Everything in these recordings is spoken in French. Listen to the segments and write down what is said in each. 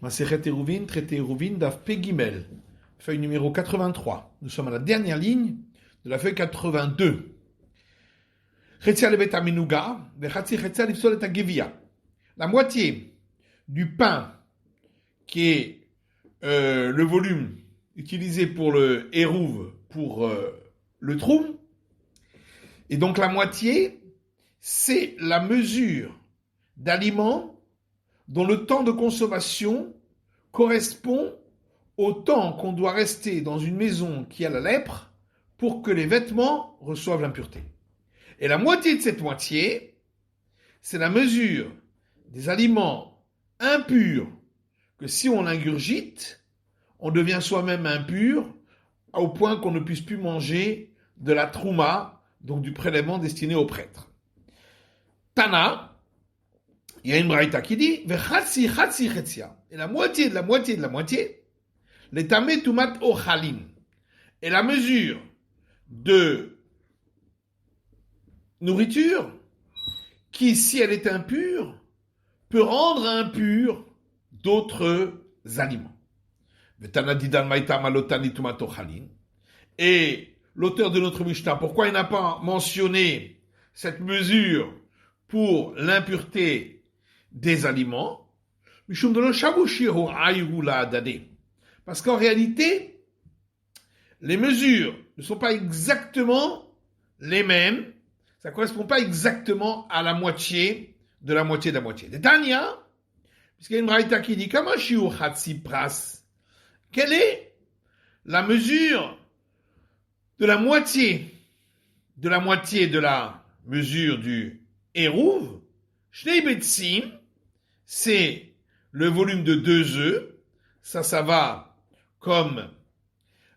Masechet Eruvin, traité Eruvin, Daf Pegimel, feuille numéro 83. Nous sommes à la dernière ligne de la feuille 82. La moitié du pain qui est le volume utilisé pour le Eruv, pour le trou, et donc la moitié, c'est la mesure d'aliments dont le temps de consommation correspond au temps qu'on doit rester dans une maison qui a la lèpre pour que les vêtements reçoivent l'impureté. Et la moitié de cette moitié, c'est la mesure des aliments impurs que si on ingurgite, on devient soi-même impur au point qu'on ne puisse plus manger de la trouma, donc du prélèvement destiné aux prêtres. Tana, il y a une braïta qui dit Vechatsi chatsi chetzia. Et la moitié de la moitié de la moitié, les tamé tumat ochalin. Et la mesure de nourriture qui, si elle est impure, peut rendre impur d'autres aliments. Et l'auteur de notre Mishnah, pourquoi il n'a pas mentionné cette mesure pour l'impureté des aliments? Parce qu'en réalité, les mesures ne sont pas exactement les mêmes, ça ne correspond pas exactement à la moitié de la moitié de la moitié. De Tania, puisqu'il y a une braïta qui dit quelle est la mesure de la moitié de la mesure du Eruv? Shnei Betsim, c'est le volume de 2 œufs. Ça va comme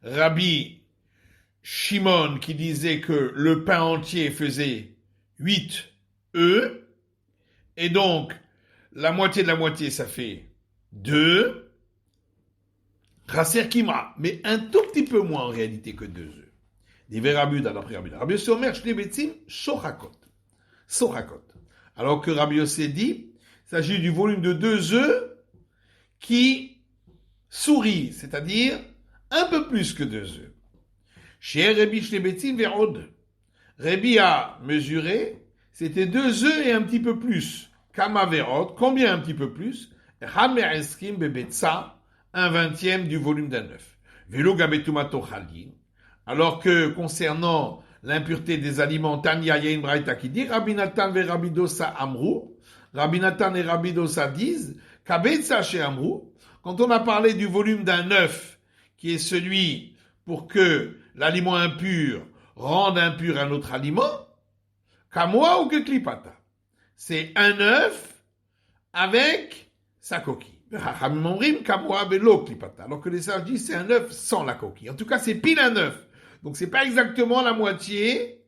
Rabbi Shimon qui disait que le pain entier faisait 8 œufs. Et donc, la moitié de la moitié, ça fait 2. Raser Kima, mais un tout petit peu moins en réalité que 2 œufs. Des Rabbi d'après Rabbi. Rabbi Yossi Omer, Shnei Betsim, Sochakot. Alors que Rabbi Yossi dit, il s'agit du volume de 2 œufs qui sourit, c'est-à-dire un peu plus que 2 œufs. Chez Rabbi Shnei Betsim Verod, Rabbi a mesuré, c'était 2 œufs et un petit peu plus. Kama Verod, combien un petit peu plus? Hamer Eskim Bebetza, 1/20 du volume d'un œuf. Velo Gabetumato Chalin, alors que concernant l'impureté des aliments, Tanya Yain Braïta qui dit, Rabbi Natan ve Rabbi Dosa Amrou, Rabbi Natan et Rabbi Dosa disent, Kabetza chez Amrou, quand on a parlé du volume d'un œuf, qui est celui pour que l'aliment impur rende impur un autre aliment, Kamoa ou que Klipata. C'est un œuf avec sa coquille. Alors que les sages disent c'est un œuf sans la coquille. En tout cas, c'est pile un œuf. Donc, c'est pas exactement la moitié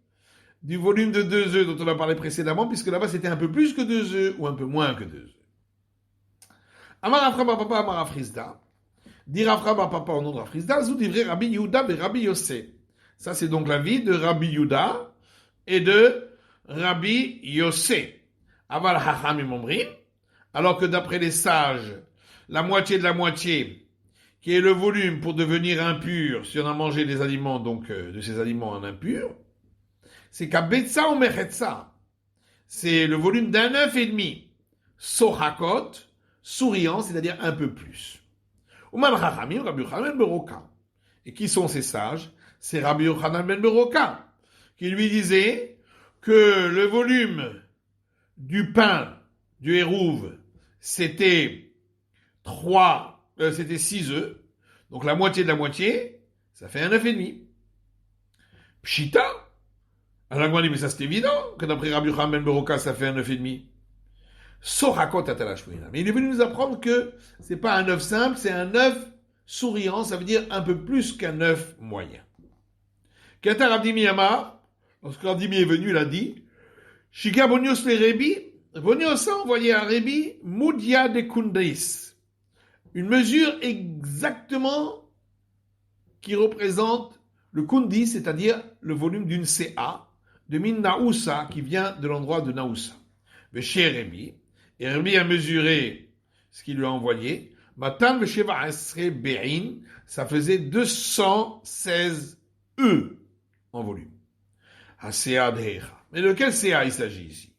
du volume de 2 œufs dont on a parlé précédemment, puisque là-bas, c'était un peu plus que 2 œufs ou un peu moins que 2 œufs. Amar Afra Papa Amar Afrizda. Dire Afra Papa au nom de Afrizda, Zou divrei Rabbi Yehuda et Rabbi Yossé. Ça, c'est donc l'avis de Rabbi Yehuda et de Rabbi Yossé. Aval Hachamim Omrim. Alors que d'après les sages, la moitié de la moitié, qui est le volume pour devenir impur, si on a mangé des aliments, donc de ces aliments en impurs, c'est Kabetza ou Mechetza. C'est le volume d'un œuf et demi. Sochakot, souriant, c'est-à-dire un peu plus. Umar Chachamim, Rabbi Yochanan ben Beroka. Et qui sont ces sages? C'est Rabbi Yochanan ben Beroka, qui lui disait que le volume du pain, du Eruv, c'était 6 œufs. Donc la moitié de la moitié, ça fait un œuf et demi. Pshita. Alors on dit, mais ça c'est évident, que d'après Rabbi Yochanan ben Beroka, ça fait un œuf et demi. Sorakot atalashwina. Mais il est venu nous apprendre que c'est pas un œuf simple, c'est un œuf souriant, ça veut dire un peu plus qu'un œuf moyen. Kata Rabdimi Amar, lorsque Rabdimi est venu, il a dit, Shika Bonios le Rebi, Bonios a envoyé à Rebi, Moudia de Kundris. Une mesure exactement qui représente le Kundi, c'est-à-dire le volume d'une CA, de Min Naoussa, qui vient de l'endroit de Naoussa. Mais chez Rebi, et Rebi a mesuré ce qu'il lui a envoyé, Matan Vesheva Esre Be'in, ça faisait 216 E en volume. Hasea Decha. Mais de quel CA il s'agit ici?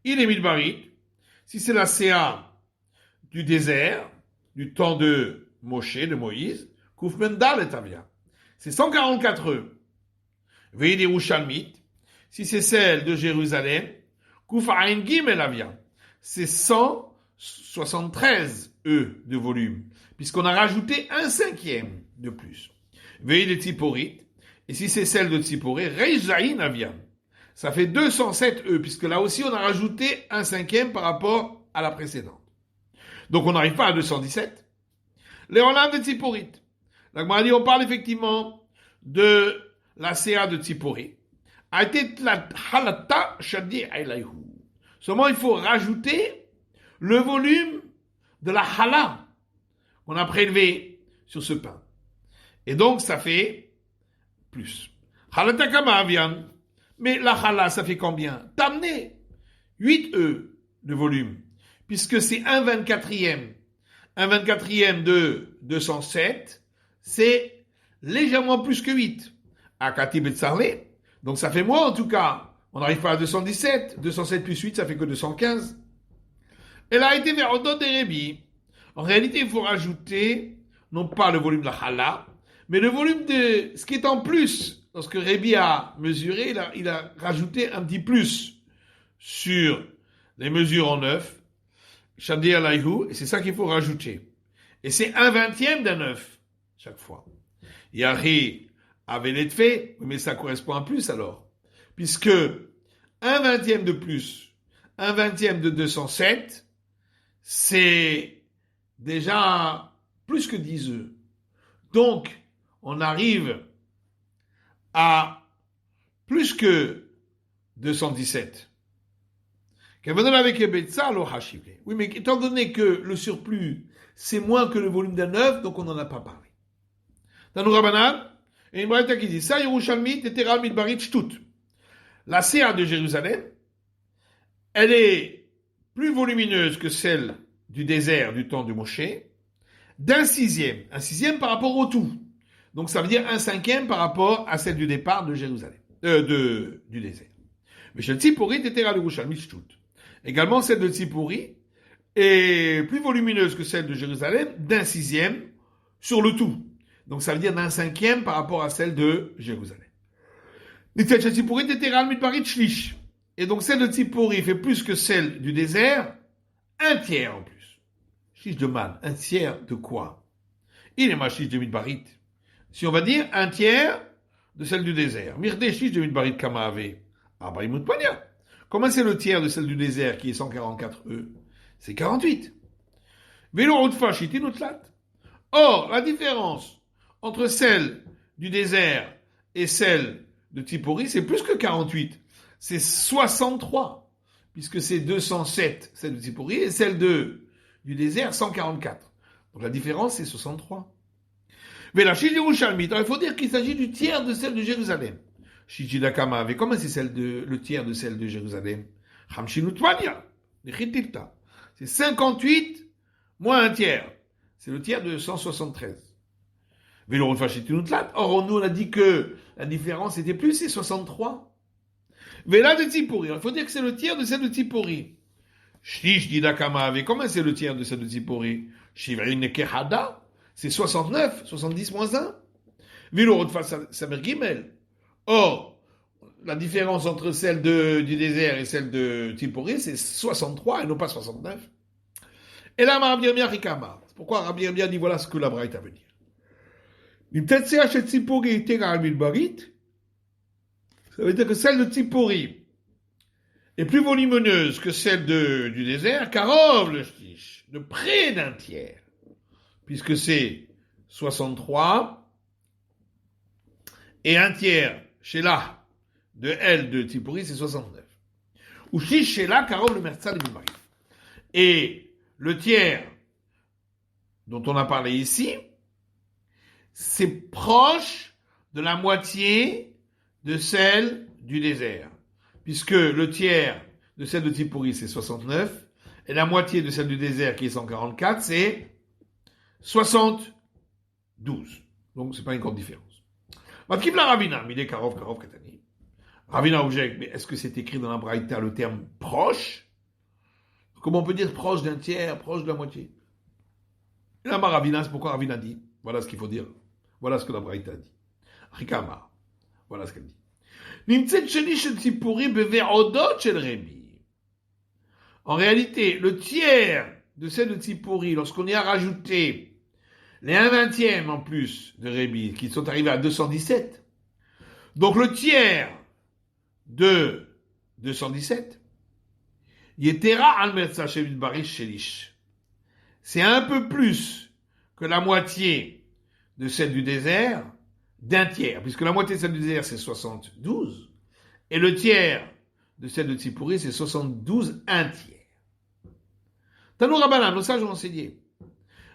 Il est Midbarit. Si c'est la CA du désert, du temps de Moshe, de Moïse, Koufmendal et Tavia. C'est 144 E. Veillez Yerushalmit. Si c'est celle de Jérusalem, Koufaïn Gimel Avia. C'est 173 E de volume, puisqu'on a rajouté un cinquième de plus. Veillez les Tziporit. Et si c'est celle de Tziporit, Reizaïn Avia. Ça fait 207 E, puisque là aussi on a rajouté un cinquième par rapport à la précédente. Donc on n'arrive pas à 217. Les Roland de Tziporit. La Gemara dit, on parle effectivement de la CA de Tziporit. A été la halata shadi aïlaïhu. Seulement il faut rajouter le volume de la hala qu'on a prélevé sur ce pain. Et donc ça fait plus. Halata kama avian. Mais la hala, ça fait combien? T'amener 8 E de volume, puisque c'est 1/24e. 1/24e de 207, c'est légèrement plus que 8. Akati Betsarle, donc ça fait moins en tout cas. On n'arrive pas à 217. 207 plus 8, ça fait que 215. Elle a été vers Odot et Rébi. En réalité, il faut rajouter, non pas le volume de la hala, mais le volume de ce qui est en plus. Lorsque Rébi a mesuré, il a rajouté un petit plus sur les mesures en 9. Shadi alayhu, et c'est ça qu'il faut rajouter. Et c'est 1/20e d'un 9, chaque fois. Yari avait les fait, mais ça correspond à plus alors. Puisque 1/20e de plus, 1/20e de 207, c'est déjà plus que 10 œufs. Donc, on arrive à plus que 217. Oui, mais étant donné que le surplus, c'est moins que le volume d'un œuf, donc on n'en a pas parlé. Dans nos Rabbanan, et une braïta qui dit ça, Yerushalmit et Teral Midbarit Shtut. La CA de Jérusalem, elle est plus volumineuse que celle du désert du temps de Moshe, d'un sixième. Un sixième par rapport au tout. Donc ça veut dire un cinquième par rapport à celle du départ de Jérusalem, du désert. Mais chez le Tzipori, Teral Yerushalmit Shtut. Également, celle de Tzipori est plus volumineuse que celle de Jérusalem, d'un sixième sur le tout. Donc ça veut dire d'un cinquième par rapport à celle de Jérusalem. Et donc celle de Tzipori fait plus que celle du désert, un tiers en plus. Chiche de man, un tiers de quoi? Il est ma chiche de Midbarit. Si on va dire un tiers de celle du désert. Mirde chiche de Midbarit Kamaave. Ah bah il monte pas bien. Comment c'est le tiers de celle du désert qui est 144 E? C'est 48. Or, la différence entre celle du désert et celle de Tzipori, c'est plus que 48. C'est 63. Puisque c'est 207, celle de Tzipori, et celle du désert, 144. Donc la différence, c'est 63. Mais la Shiji Yerushalmit, il faut dire qu'il s'agit du tiers de celle de Jérusalem. Shiji Dakama, mais comment c'est le tiers de celle de Jérusalem? C'est 58 moins un tiers. C'est le tiers de 173. Or, nous, on a dit que la différence était plus, c'est 63. Vela de Tzipori. Il faut dire que c'est le tiers de celle de Tzipori. Shlish di Dakama, mais comment c'est le tiers de celle de Tzipori? Shivrin Kehada. C'est 69, 70 moins 1. Velo Samer Gimel. Or, la différence entre celle du désert et celle de Tzipori, c'est 63 et non pas 69. Et là, Rabbi Yirmiyah Rikama. C'est pourquoi Rabbi Yirmiyah dit voilà ce que la braïta veut dire. Ça veut dire que celle de Tzipori est plus volumineuse que celle du désert, Karov le shtish, de près d'un tiers, puisque c'est 63 et un tiers chez la de elle de Tzipori, c'est 69. Ou shtish chez la Karov le Merzal du mari. Et le tiers dont on a parlé ici, c'est proche de la moitié de celle du désert. Puisque le tiers de celle de Tzipori, c'est 69, et la moitié de celle du désert, qui est 144, c'est 72. Donc, c'est pas une grande différence. Matkif la Ravina, Mide Karov Katani. Ravina objecte, mais est-ce que c'est écrit dans la Braïta le terme proche? Comment on peut dire proche d'un tiers, proche de la moitié? Et là, Ravina, c'est pourquoi Ravina dit. Voilà ce qu'il faut dire. Voilà ce que la Braïta dit. Rikama. Voilà ce qu'elle dit. Nimtset sheni shel tzipuri beve'odot shel Rebi. En réalité, le tiers de celle de Tzipori, lorsqu'on y a rajouté les 1/20 en plus de Rebi, qui sont arrivés à 217, donc le tiers de 217, Yetera al Merza Shevit Barish Shelish. C'est un peu plus que la moitié de celle du désert, d'un tiers, puisque la moitié de celle du désert, c'est 72, et le tiers de celle de Tzipori, c'est 72, un tiers. Tanou Rabbanan, nos sages ont enseigné.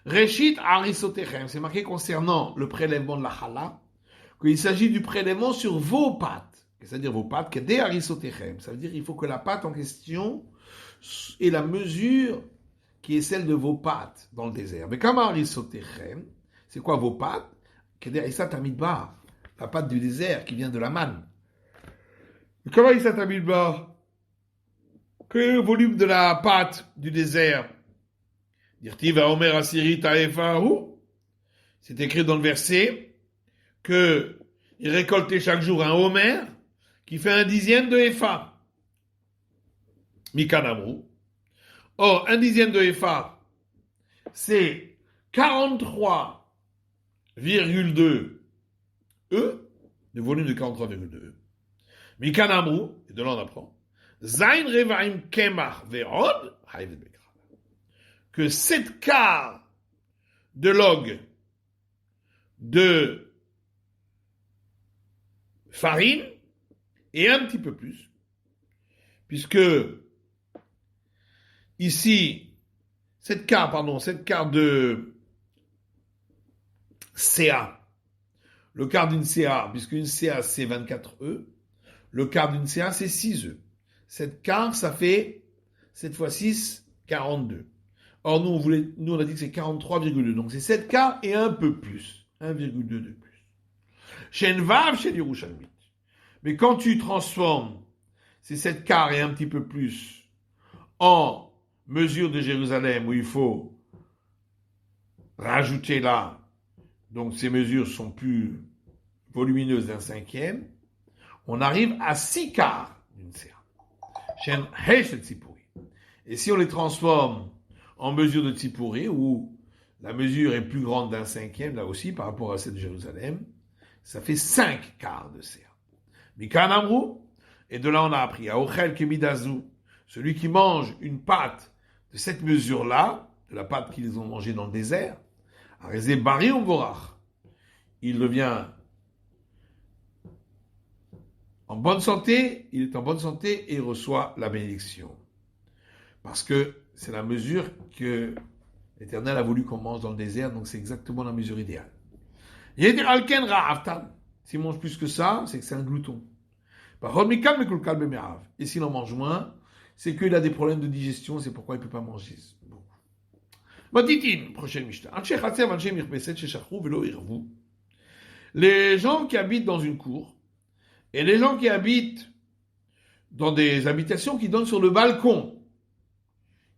Reshit Arisotechem, c'est marqué concernant le prélèvement de la chala, qu'il s'agit du prélèvement sur vos pattes. C'est-à-dire vos pattes, Kedé Arisotechem. Ça veut dire qu'il faut que la patte en question ait la mesure qui est celle de vos pattes dans le désert. Mais comme Arisotechem, c'est quoi vos pattes? Kedé Arisat Amidbar, la patte du désert qui vient de la manne. Comment Arisat Amidbar? Quel est le volume de la pâte du désert? Dirti va Omer Asiri Taefahu. C'est écrit dans le verset que il récoltait chaque jour un Homer qui fait 1/10 de Epha. Mikanamru. Or, 1/10 de Epha, c'est 43,2 E, le volume de 43,2 E. Mikanamru, et de là on apprend, Zain Revaim Kemach Verod, que 7 quarts de log de farine et un petit peu plus, puisque ici, 7 quarts de CA, le quart d'une CA, puisque une CA c'est 24 E, le quart d'une CA c'est 6 E. 7 quarts, ça fait 7 fois 6, 42. Or, nous, on a dit que c'est 43,2. Donc, c'est 7 quarts et un peu plus. 1,2 de plus. Chez Nvav, chez Yerushalmit. Mais quand tu transformes ces 7 quarts et un petit peu plus en mesure de Jérusalem, où il faut rajouter là, donc ces mesures sont plus volumineuses d'un 1/5, on arrive à 6 quarts d'une CA. Chez Heshet Tzipori. Et si on les transforme en mesure de Tzipori, où la mesure est plus grande d'un 1/5, là aussi, par rapport à celle de Jérusalem, ça fait 5 quarts de CA. Mikan Amrou, et de là on a appris, à Ochel Kemidazu, celui qui mange une pâte de cette mesure-là, de la pâte qu'ils ont mangée dans le désert, à Rezé Bari Umvorach, il devient en bonne santé, il est en bonne santé et il reçoit la bénédiction. Parce que c'est la mesure que l'Éternel a voulu qu'on mange dans le désert, donc c'est exactement la mesure idéale. S'il mange plus que ça, c'est que c'est un glouton. Et s'il en mange moins, c'est qu'il a des problèmes de digestion, c'est pourquoi il ne peut pas manger beaucoup. Prochaine Mishnah. Les gens qui habitent dans une cour et les gens qui habitent dans des habitations qui donnent sur le balcon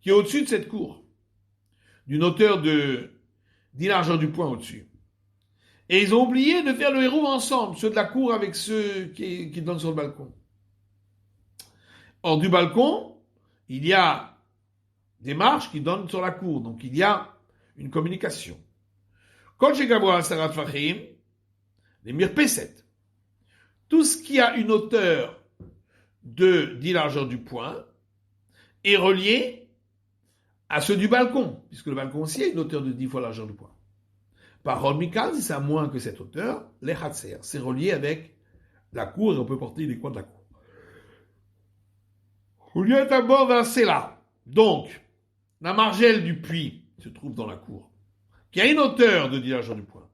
qui est au-dessus de cette cour, d'une hauteur de 10 largeur du poing au-dessus. Et ils ont oublié de faire le héros ensemble, ceux de la cour avec ceux qui donnent sur le balcon. Hors du balcon, il y a des marches qui donnent sur la cour, donc il y a une communication. Kol shegavoa sarat fachim, les mirpeset. Tout ce qui a une hauteur de 10 largeur du poing est relié à ceux du balcon, puisque le balcon aussi a une hauteur de 10 fois la largeur du poing. Par Mikal, si ça a moins que cette hauteur, les Hatser, c'est relié avec la cour et on peut porter les coins de la cour. Il y a d'abord un là. Donc, la margelle du puits se trouve dans la cour, qui a une hauteur de 10 largeur du poing,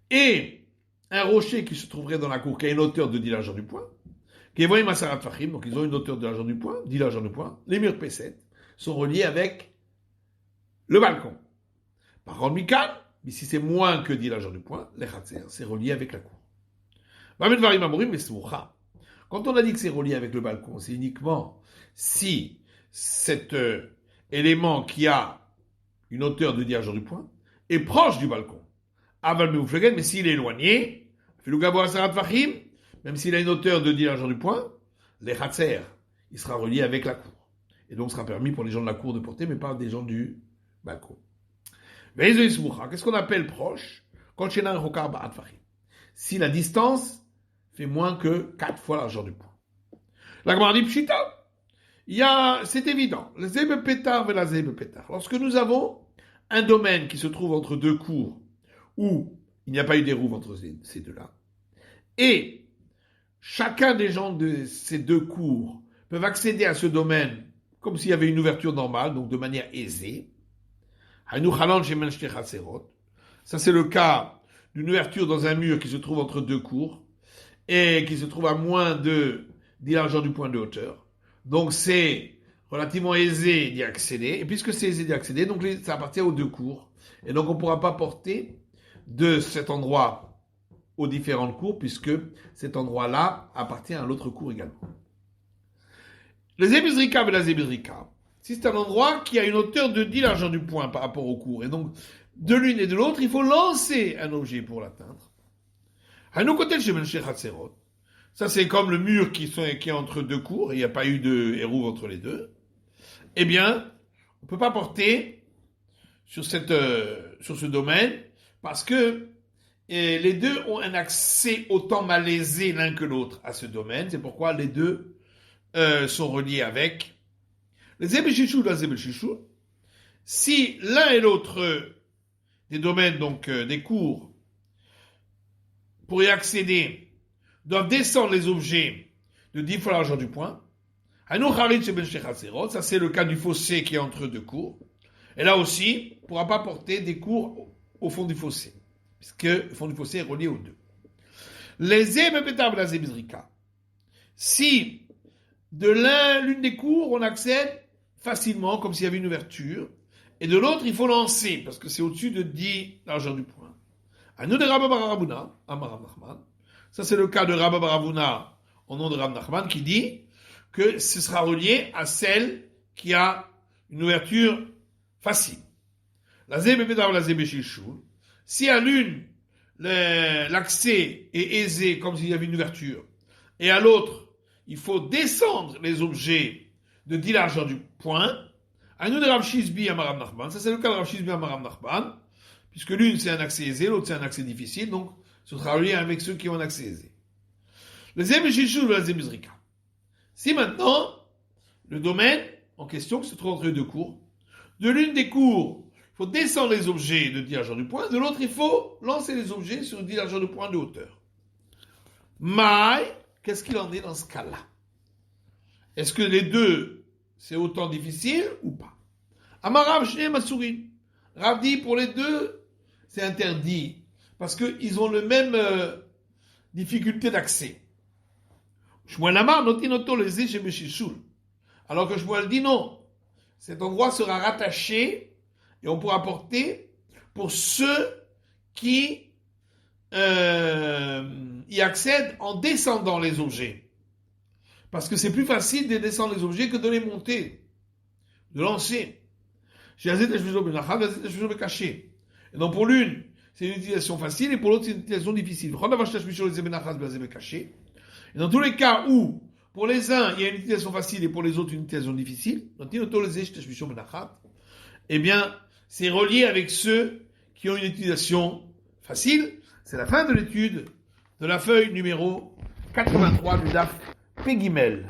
et un rocher qui se trouverait dans la cour, qui a une hauteur de 10 largeur du poing, qui est voyé Masarat Fachim, donc ils ont une hauteur de largeur du poing, 10 largeur du poing, les murs P7 sont reliés avec le balcon. Parole Mikan, mais si c'est moins que dit l'argent du point, les Khatser, c'est relié avec la cour. Quand on a dit que c'est relié avec le balcon, c'est uniquement si cet élément qui a une hauteur de dit l'argent du point est proche du balcon. Mais s'il est éloigné, même s'il a une hauteur de dit l'argent du point, les Khatser, il sera relié avec la cour. Et donc, ce sera permis pour les gens de la cour de porter, mais pas des gens du balcon. Qu'est-ce qu'on appelle proche? Si la distance fait moins que 4 fois l'argent du point. La Gemara dit Pshita. C'est évident. Le Zeb Pétar et la Zeb Pétar. Lorsque nous avons un domaine qui se trouve entre deux cours, où il n'y a pas eu d'érouve entre ces deux-là, et chacun des gens de ces deux cours peuvent accéder à ce domaine comme s'il y avait une ouverture normale, donc de manière aisée. Ça, c'est le cas d'une ouverture dans un mur qui se trouve entre deux cours et qui se trouve à moins de 10 largeur du point de hauteur. Donc, c'est relativement aisé d'y accéder. Et puisque c'est aisé d'y accéder, donc ça appartient aux deux cours. Et donc, on ne pourra pas porter de cet endroit aux différentes cours puisque cet endroit-là appartient à l'autre cour également. Les Zébizrika et la Zébizrika, si c'est un endroit qui a une hauteur de 10 largeur du point par rapport au cours, et donc de l'une et de l'autre, il faut lancer un objet pour l'atteindre. Ça, c'est comme le mur qui est entre deux cours, et il n'y a pas eu de hérouve entre les deux. Eh bien, on ne peut pas porter sur ce domaine, parce que les deux ont un accès autant malaisé l'un que l'autre à ce domaine. C'est pourquoi les deux sont reliés avec les Zébéchichou, la Zébéchichou. Si l'un et l'autre des domaines, donc des cours, pour y accéder, doivent descendre les objets de 10 fois l'argent du point, ça c'est le cas du fossé qui est entre deux cours. Et là aussi, on ne pourra pas porter des cours au fond du fossé, puisque le fond du fossé est relié aux deux. Les Zébéchichou, la Zébéchichou. Si de l'une des cours, on accède facilement, comme s'il y avait une ouverture, et de l'autre, il faut lancer, parce que c'est au-dessus de 10 largeur du point. À nous de Rabba bar Ravuna, Amar Nachman, ça c'est le cas de Rabba bar Ravuna, au nom de Rav Nachman, qui dit que ce sera relié à celle qui a une ouverture facile. La Zébéchichou, la Zébéchichou, si à l'une, l'accès est aisé, comme s'il y avait une ouverture, et à l'autre, il faut descendre les objets de 10 largeur du point. À nous de Rav Shizbi à Rav Nachman. Ça, c'est le cas de Rav Shizbi à Rav Nachman. Puisque l'une, c'est un accès aisé, l'autre, c'est un accès difficile. Donc, ce sera relié avec ceux qui ont un accès aisé. Le Zébéchichou de la Zébizrika. Si maintenant, le domaine en question, qui se trouve entre les deux cours, de l'une des cours, il faut descendre les objets de 10 largeur du point. De l'autre, il faut lancer les objets sur 10 largeur du point de hauteur. Mais, qu'est-ce qu'il en est dans ce cas-là? Est-ce que les deux, c'est autant difficile ou pas? Amarav Shne Masurin. Rav dit, pour les deux, c'est interdit. Parce qu'ils ont le même difficulté d'accès. Shmuel Amar notinoto lezé chez Meshichul. Alors que Shmuel dit non. Cet endroit sera rattaché et on pourra porter pour ceux qui y accèdent en descendant les objets. Parce que c'est plus facile de descendre les objets que de les monter, de lancer. Et donc pour l'une, c'est une utilisation facile et pour l'autre, c'est une utilisation difficile. Et dans tous les cas où, pour les uns, il y a une utilisation facile et pour les autres, une utilisation difficile, eh bien, c'est relié avec ceux qui ont une utilisation facile. C'est la fin de l'étude de la feuille numéro 83 du DAF Pegimel.